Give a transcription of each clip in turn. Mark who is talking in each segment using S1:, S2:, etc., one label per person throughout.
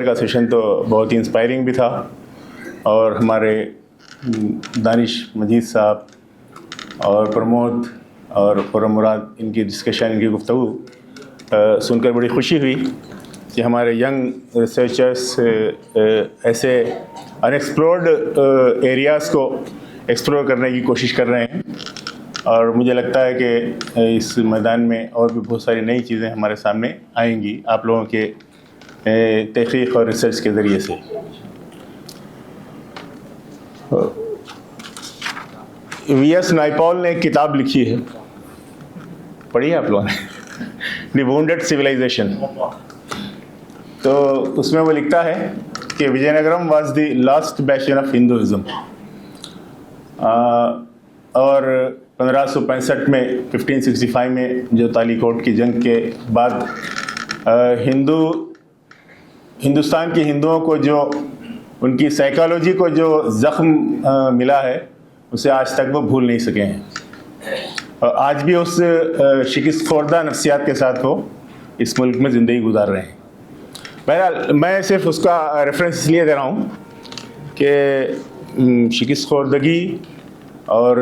S1: کا سیشن تو بہت ہی انسپائرنگ بھی تھا اور ہمارے دانش مجید صاحب اور پرمود اور خرم مراد ان کی ڈسکشن، ان کی گفتگو سن کر بڑی خوشی ہوئی کہ ہمارے ینگ ریسرچرس ایسے انیکسپلورڈ ایریاز کو ایکسپلور کرنے کی کوشش کر رہے ہیں، اور مجھے لگتا ہے کہ اس میدان میں اور بھی بہت ساری نئی چیزیں ہمارے سامنے آئیں گی آپ لوگوں کے تحقیق اور ریسرچ کے ذریعے سے۔ وی ایس نائپال نے ایک کتاب لکھی ہے، پڑھی ہے آپ لوگوں نے، دی وونڈڈ سویلائزیشن۔ تو اس میں وہ لکھتا ہے کہ Vijayanagaram was the last bastion of Hinduism, اور 1565 میں 1565 میں جو تالی کوٹ کی جنگ کے بعد ہندوستان کے ہندوؤں کو جو ان کی سائیکالوجی کو جو زخم ملا ہے اسے آج تک وہ بھول نہیں سکے ہیں، اور آج بھی اس شکست خوردہ نفسیات کے ساتھ وہ اس ملک میں زندگی گزار رہے ہیں۔ بہرحال میں صرف اس کا ریفرنس اس لیے دے رہا ہوں کہ شکست خوردگی اور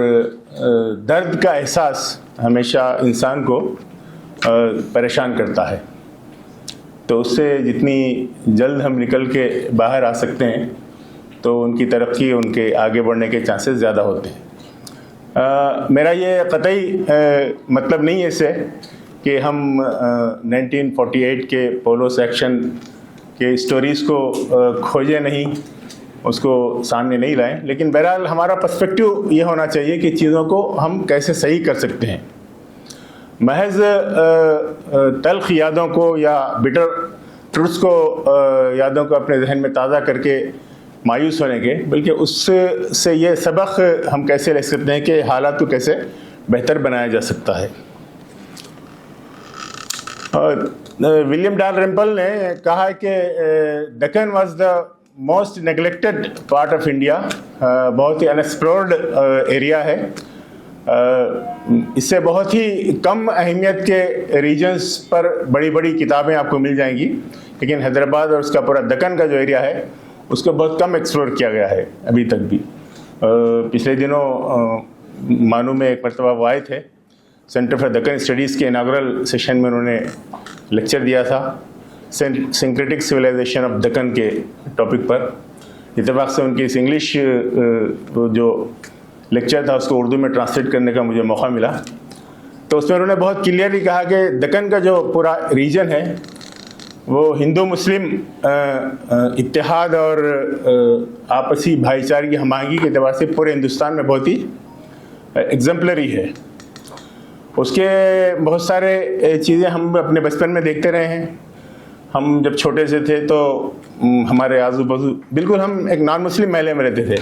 S1: درد کا احساس ہمیشہ انسان کو پریشان کرتا ہے، تو اس سے جتنی جلد ہم نکل کے باہر آ سکتے ہیں تو ان کی ترقی، ان کے آگے بڑھنے کے چانسز زیادہ ہوتے ہیں۔ میرا یہ قطعی مطلب نہیں ہے اس سے کہ ہم 1948 کے پولو سیکشن کے اسٹوریز کو کھوجے نہیں، اس کو سامنے نہیں لائیں، لیکن بہرحال ہمارا پرسپیکٹو یہ ہونا چاہیے کہ چیزوں کو ہم کیسے صحیح کر سکتے ہیں۔ محض تلخ یادوں کو یا بٹر ٹروتس کو یادوں کو اپنے ذہن میں تازہ کر کے مایوس ہونے کے، بلکہ اس سے یہ سبق ہم کیسے لے سکتے ہیں کہ حالات کو کیسے بہتر بنایا جا سکتا ہے۔ ولیم ڈالرمپل نے کہا ہے کہ Deccan was the most neglected part of India, بہت ہی انیکسپلورڈ ایریا ہے، اس سے بہت ہی کم اہمیت کے ریجنز پر بڑی بڑی کتابیں آپ کو مل جائیں گی، لیکن حیدرآباد اور اس کا پورا دکن کا جو ایریا ہے اس کو بہت کم ایکسپلور کیا گیا ہے ابھی تک بھی۔ پچھلے دنوں مانو میں ایک مرتبہ وہ آئے تھے، سینٹر فار دکن اسٹڈیز کے اناگرل سیشن میں انہوں نے لیکچر دیا تھا سنکریٹک سویلائزیشن آف دکن کے ٹاپک پر۔ اتفاق سے ان کی اس انگلش جو لیکچر تھا اس کو اردو میں ٹرانسلیٹ کرنے کا مجھے موقع ملا، تو اس میں انہوں نے بہت کلیئرلی کہا کہ دکن کا جو پورا ریجن ہے وہ ہندو مسلم اتحاد اور آپسی بھائی چارے کی ہم آہنگی کے اعتبار سے پورے ہندوستان میں بہت ہی ایگزمپلری ہے۔ اس کے بہت سارے چیزیں ہم اپنے بچپن میں دیکھتے رہے ہیں۔ ہم جب چھوٹے سے تھے تو ہمارے آزو بازو بالکل ہم ایک نان مسلم محلے میں رہتے تھے،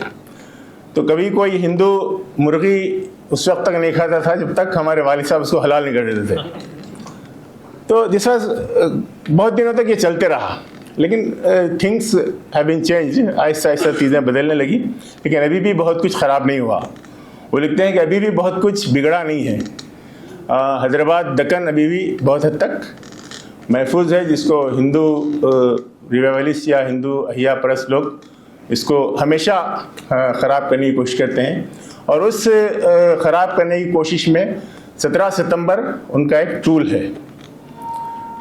S1: تو کبھی کوئی ہندو مرغی اس وقت تک نہیں کھاتا تھا جب تک ہمارے والد صاحب اس کو حلال نہیں کر دیتے تھے۔ تو جس بہت دنوں تک یہ چلتے رہا، لیکن تھنگس ہیو بین چینج، آہستہ آہستہ چیزیں بدلنے لگی، لیکن ابھی بھی بہت کچھ خراب نہیں ہوا۔ وہ لکھتے ہیں کہ ابھی بھی بہت کچھ بگڑا نہیں ہے، حیدرآباد دکن ابھی بھی بہت حد تک محفوظ ہے، جس کو ہندو ریوائولسٹ یا ہندو احیاء پرست لوگ اس کو ہمیشہ خراب کرنے کی کوشش کرتے ہیں، اور اس خراب کرنے کی کوشش میں 17 ستمبر ان کا ایک ٹول ہے۔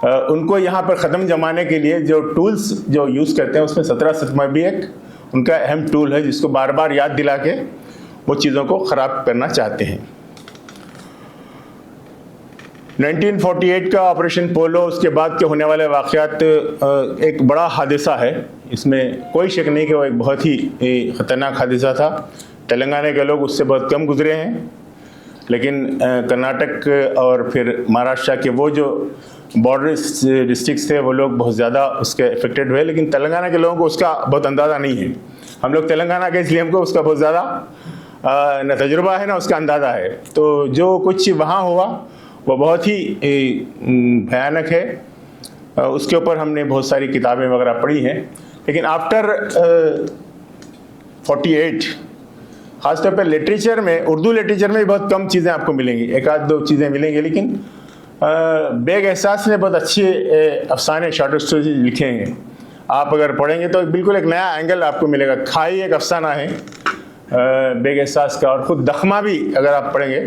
S1: ان کو یہاں پر ختم جمانے کے لیے جو ٹولز جو یوز کرتے ہیں اس میں 17 ستمبر بھی ایک ان کا اہم ٹول ہے، جس کو بار بار یاد دلا کے وہ چیزوں کو خراب کرنا چاہتے ہیں۔ 1948 کا آپریشن پولو، اس کے بعد کے ہونے والے واقعات ایک بڑا حادثہ ہے، اس میں کوئی شک نہیں کہ وہ ایک بہت ہی خطرناک حادثہ تھا۔ تلنگانہ کے لوگ اس سے بہت کم گزرے ہیں، لیکن کرناٹک اور پھر مہاراشٹر کے وہ جو بارڈر ڈسٹرکٹس تھے وہ لوگ بہت زیادہ اس کے افیکٹڈ ہوئے، لیکن تلنگانہ کے لوگوں کو اس کا بہت اندازہ نہیں ہے۔ ہم لوگ تلنگانہ کے، اس لیے ہم کو اس کا بہت زیادہ نہ تجربہ ہے نہ اس کا اندازہ ہے۔ تو جو کچھ وہاں ہوا وہ بہت ہی بھیانک ہے، اس کے اوپر ہم نے بہت ساری کتابیں وغیرہ پڑھی ہیں، لیکن آفٹر 48 خاص طور پہ لٹریچر میں، اردو لٹریچر میں بہت کم چیزیں آپ کو ملیں گی، ایک آدھ دو چیزیں ملیں گی، لیکن بیگ احساس نے بہت اچھے افسانے شارٹ اسٹوریز لکھے ہیں۔ آپ اگر پڑھیں گے تو بالکل ایک نیا اینگل آپ کو ملے گا. کھائی ایک افسانہ ہے بیگ احساس کا, اور خود دخمہ بھی اگر آپ پڑھیں گے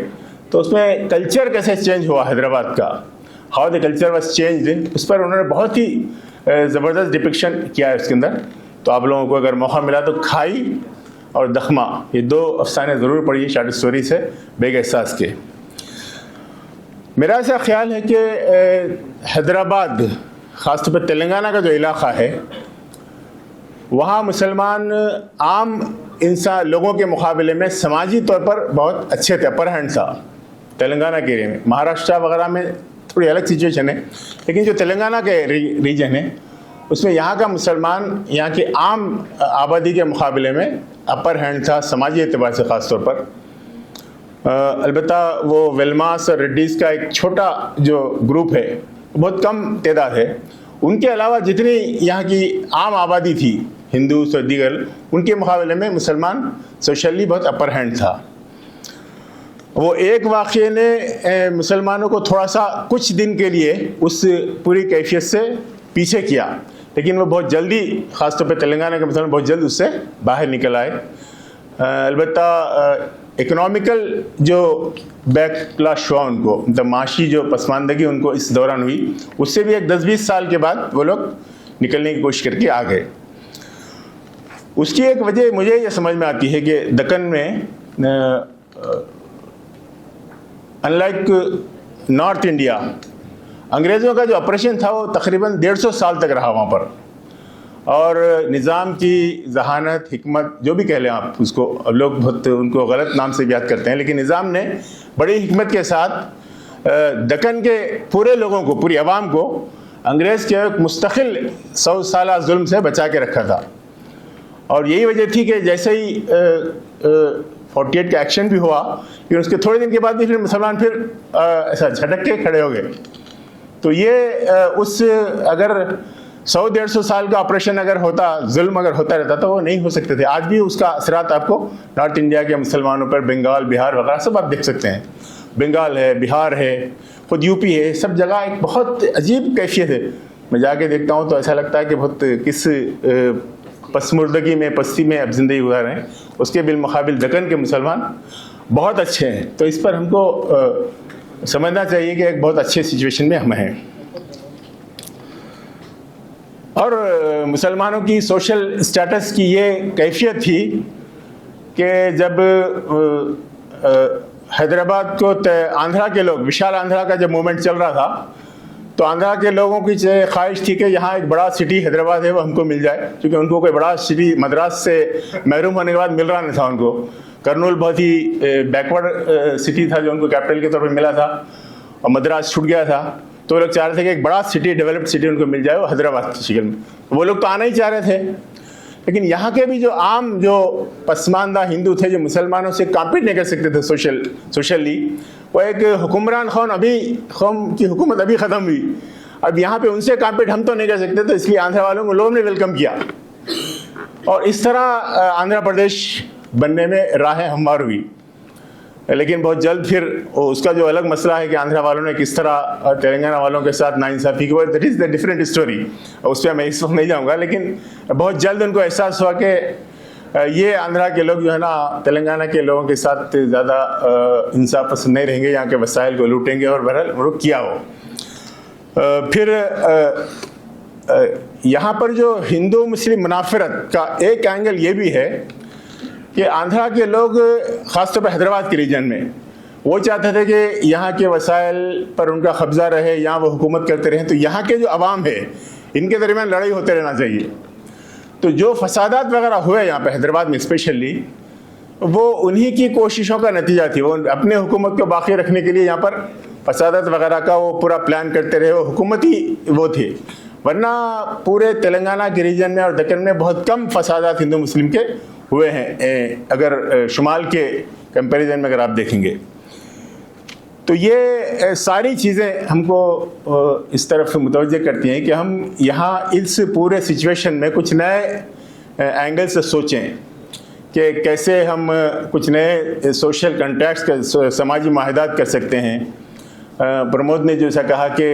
S1: تو اس میں کلچر کیسے چینج ہوا حیدرآباد کا, how the culture was change, اس پر انہوں نے بہت ہی زبردست ڈپکشن کیا ہے اس کے اندر. تو آپ لوگوں کو اگر موقع ملا تو کھائی اور دخمہ یہ 2 افسانے ضرور پڑھیے شارٹ اسٹوریز ہے بیگ احساس کے. میرا ایسا خیال ہے کہ حیدرآباد خاص طور پہ تلنگانہ کا جو علاقہ ہے وہاں مسلمان عام انسان لوگوں کے مقابلے میں سماجی طور پر بہت اچھے تھے, اپر ہینڈ تھا تلنگانہ کے ایریا میں. مہاراشٹر وغیرہ میں تھوڑی الگ سچویشن ہے, لیکن جو تلنگانہ کے ریجن ہے اس میں یہاں کا مسلمان یہاں کی عام آبادی کے مقابلے میں اپر ہینڈ تھا سماجی اعتبار سے خاص طور پر. البتہ وہ ویلماس اور ریڈیز کا ایک چھوٹا جو گروپ ہے بہت کم تعداد ہے. ان کے علاوہ جتنی یہاں کی عام آبادی تھی ہندوز اور دیگر, ان کے مقابلے میں مسلمان سوشلی بہت اپر ہینڈ تھا. وہ ایک واقعے نے مسلمانوں کو تھوڑا سا کچھ دن کے لیے اس پوری کیفیت سے پیچھے کیا, لیکن وہ بہت جلدی خاص طور پہ تلنگانہ کے مسلمان بہت جلد اس سے باہر نکل آئے. البتہ اکنامیکل جو بیک کلاش ہوا ان کو, مطلب معاشی جو پسماندگی ان کو اس دوران ہوئی, اس سے بھی ایک 10-20 سال کے بعد وہ لوگ نکلنے کی کوشش کر کے آ گئے. اس کی ایک وجہ مجھے یہ سمجھ میں آتی ہے کہ دکن میں ان لائک نارتھ انڈیا انگریزوں کا جو آپریشن تھا وہ تقریباً 150 سال تک رہا وہاں پر, اور نظام کی ذہانت حکمت جو بھی کہہ لیں آپ اس کو, لوگ بہت ان کو غلط نام سے یاد کرتے ہیں, لیکن نظام نے بڑی حکمت کے ساتھ دکن کے پورے لوگوں کو, پوری عوام کو انگریز کے ایک مستقل 100 سالہ ظلم سے بچا کے رکھا تھا. اور یہی وجہ تھی کہ جیسے ہی 48 کا ایکشن بھی ہوا, پھر اس کے تھوڑے دن کے بعد بھی پھر مسلمان پھر ایسا جھٹک کے کھڑے ہو گئے. تو یہ اس اگر 100-150 سال کا آپریشن اگر ہوتا, ظلم اگر ہوتا رہتا تو وہ نہیں ہو سکتے تھے. آج بھی اس کا اثرات آپ کو نارتھ انڈیا کے مسلمانوں پر, بنگال بہار وغیرہ سب آپ دیکھ سکتے ہیں. بنگال ہے, بہار ہے, خود یو پی ہے, سب جگہ ایک بہت عجیب کیفیت ہے. میں جا کے دیکھتا ہوں تو ایسا لگتا ہے کہ بہت کس پسماندگی میں, پستی میں اب زندگی گزار رہے ہیں. اس کے بالمقابل دکن کے مسلمان بہت اچھے ہیں. تو اس پر ہم کو سمجھنا چاہیے کہ ایک بہت اچھے سچویشن میں ہم ہیں. اور مسلمانوں کی سوشل اسٹیٹس کی یہ کیفیت تھی کہ جب حیدرآباد کو آندھرا کے لوگ, وشال آندھرا کا جب موومنٹ چل رہا تھا, تو آندھرا کے لوگوں کی خواہش تھی کہ یہاں ایک بڑا سٹی حیدرآباد ہے وہ ہم کو مل جائے, کیونکہ ان کو کوئی بڑا سٹی مدراس سے محروم ہونے کے بعد مل رہا نہیں تھا ان کو. کرنول بہت ہی بیکورڈ سٹی تھا جو ان کو کیپٹل کے طور پہ ملا تھا, اور مدراس چھوٹ گیا تھا. تو وہ لوگ چاہ رہے تھے کہ ایک بڑا سٹی, ڈیولپڈ سٹی ان کو مل جائے, وہ حیدرآباد کی شکل میں. وہ لوگ تو آنا ہی چاہ رہے تھے, لیکن یہاں کے بھی جو عام جو پسماندہ ہندو تھے جو مسلمانوں سے کمپیٹ نہیں کر سکتے تھے سوشلی, وہ ایک حکمران قوم کی حکومت ابھی ختم ہوئی, اب یہاں پہ ان سے کمپیٹ ہم تو نہیں کر سکتے, تو اس لیے آندھرا والوں کو لوگوں نے ویلکم کیا, اور اس طرح آندھرا پردیش بننے میں راہ ہموار ہوئی. لیکن بہت جلد پھر اس کا جو الگ مسئلہ ہے کہ آندھرا والوں نے کس طرح تلنگانہ والوں کے ساتھ ناانصافی کی, that is the different story, اس پہ میں اس وقت نہیں جاؤں گا. لیکن بہت جلد ان کو احساس ہوا کہ یہ آندھرا کے لوگ جو ہے نا تلنگانہ کے لوگوں کے ساتھ زیادہ انصاف پسند نہیں رہیں گے, یہاں کے وسائل کو لوٹیں گے, اور بہرحال وہ کیا ہو. پھر یہاں پر جو ہندو مسلم منافرت کا ایک اینگل یہ بھی ہے کہ آندھرا کے لوگ خاص طور پہ حیدرآباد کے ریجن میں وہ چاہتے تھے کہ یہاں کے وسائل پر ان کا قبضہ رہے, یہاں وہ حکومت کرتے رہیں, تو یہاں کے جو عوام ہے ان کے درمیان لڑائی ہوتے رہنا چاہیے. تو جو فسادات وغیرہ ہوئے یہاں پہ حیدرآباد میں اسپیشلی, وہ انہی کی کوششوں کا نتیجہ تھی. وہ اپنے حکومت کو باقی رکھنے کے لیے یہاں پر فسادات وغیرہ کا وہ پورا پلان کرتے رہے, وہ حکومتی وہ تھے. ورنہ پورے تلنگانہ کے ریجن میں اور دکن میں بہت کم فسادات ہندو مسلم کے ہوئے ہیں, اگر شمال کے کمپیریزن میں اگر آپ دیکھیں گے. تو یہ ساری چیزیں ہم کو اس طرف متوجہ کرتی ہیں کہ ہم یہاں اس پورے سچویشن میں کچھ نئے اینگل سے سوچیں کہ کیسے ہم کچھ نئے سوشل کنٹیکٹس, سماجی معاہدات کر سکتے ہیں. پرمود نے جیسا کہا کہ